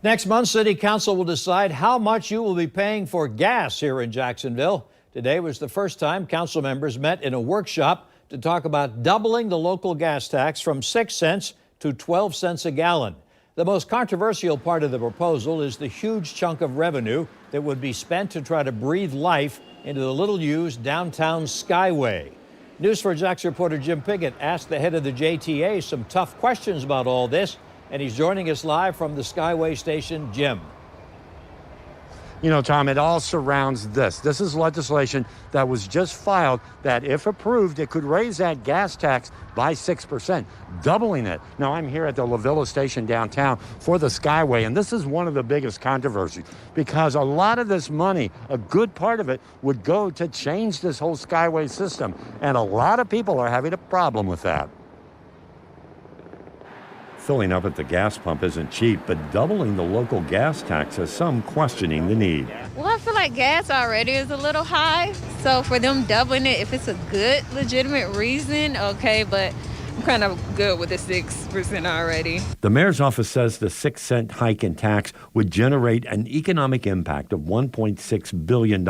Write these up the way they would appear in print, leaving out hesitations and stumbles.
Next month, City Council will decide how much you will be paying for gas here in Jacksonville. Today was the first time council members met in a workshop to talk about doubling the local gas tax from 6 cents to 12 cents a gallon. The most controversial part of the proposal is the huge chunk of revenue that would be spent to try to breathe life into the little-used downtown Skyway. News4Jax reporter Jim Piggott asked the head of the JTA some tough questions about all this, and he's joining us live from the Skyway station. Jim. You know, Tom, it all surrounds this. This is legislation that was just filed that, if approved, it could raise that gas tax by 6%, doubling it. Now, I'm here at the La Villa station downtown for the Skyway, and this is one of the biggest controversies because a lot of this money, a good part of it, would go to change this whole Skyway system, and a lot of people are having a problem with that. Filling up at the gas pump isn't cheap, but doubling the local gas tax has some questioning the need. Well, I feel like gas already is a little high, so for them doubling it, if it's a good, legitimate reason, okay, but I'm kind of good with the 6% already. The mayor's office says the 6-cent hike in tax would generate an economic impact of $1.6 billion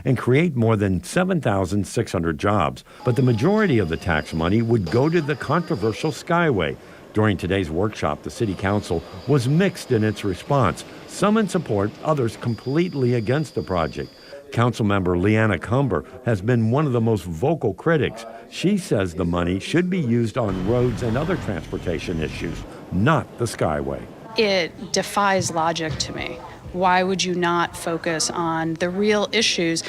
and create more than 7,600 jobs. But the majority of the tax money would go to the controversial Skyway. During today's workshop, the City Council was mixed in its response. Some in support, others completely against the project. Councilmember Leanna Cumber has been one of the most vocal critics. She says the money should be used on roads and other transportation issues, not the Skyway. It defies logic to me. Why would you not focus on the real issues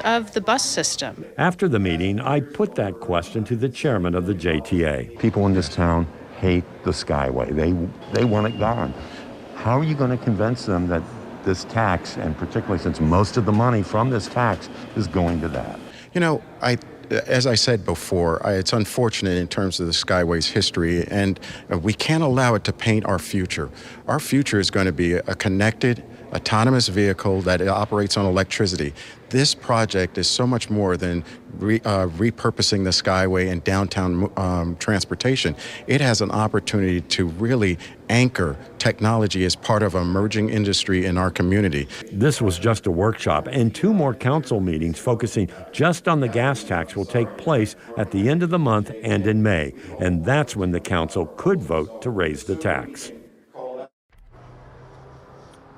of the bus system? After the meeting, I put that question to the chairman of the JTA. People in this town hate the Skyway. They want it gone. How are you going to convince them that this tax, and particularly since most of the money from this tax is going to that? You know, as I said before, it's unfortunate in terms of the Skyway's history, and we can't allow it to paint our future. Our future is going to be a connected, autonomous vehicle that operates on electricity. This project is so much more than repurposing the Skyway and downtown transportation. It has an opportunity to really anchor technology as part of an emerging industry in our community. This was just a workshop, and 2 more council meetings focusing just on the gas tax will take place at the end of the month and in May. And that's when the council could vote to raise the tax.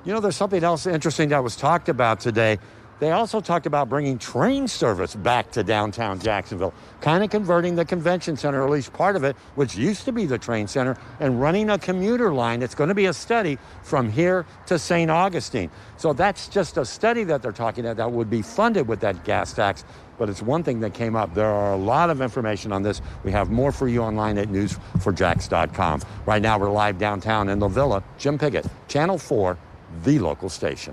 You know, there's something else interesting that was talked about today. They also talked about bringing train service back to downtown Jacksonville, kind of converting the convention center, or at least part of it, which used to be the train center, and running a commuter line. It's going to be a study from here to St. Augustine. So that's just a study that they're talking about that would be funded with that gas tax. But it's one thing that came up. There are a lot of information on this. We have more for you online at news4jax.com. Right now, we're live downtown in La Villa. Jim Piggott, Channel 4, the local station.